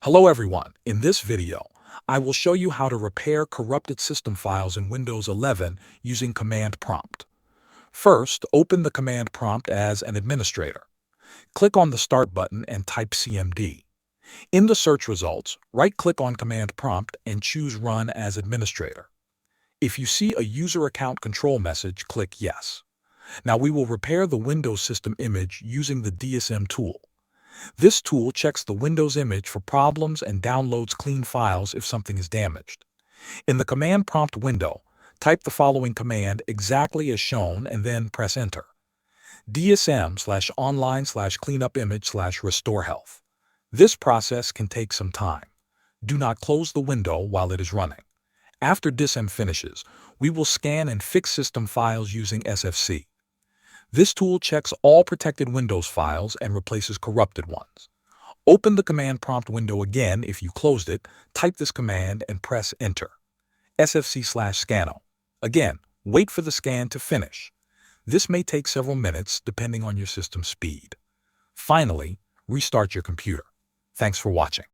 Hello everyone, in this video, I will show you how to repair corrupted system files in Windows 11 using command prompt. First, open the command prompt as an administrator. Click on the Start button and type CMD. In the search results, right-click on command prompt and choose Run as administrator. If you see a user account control message, click Yes. Now we will repair the Windows system image using the DISM tool. This tool checks the Windows image for problems and downloads clean files if something is damaged. In the command prompt window, type the following command exactly as shown and then press Enter. DISM/online/cleanupimage/restore health. This process can take some time. Do not close the window while it is running. After DISM finishes, we will scan and fix system files using SFC. This tool checks all protected Windows files and replaces corrupted ones. Open the command prompt window again if you closed it, type this command and press Enter. SFC/scano. Again, wait for the scan to finish. This may take several minutes depending on your system speed. Finally, restart your computer. Thanks for watching.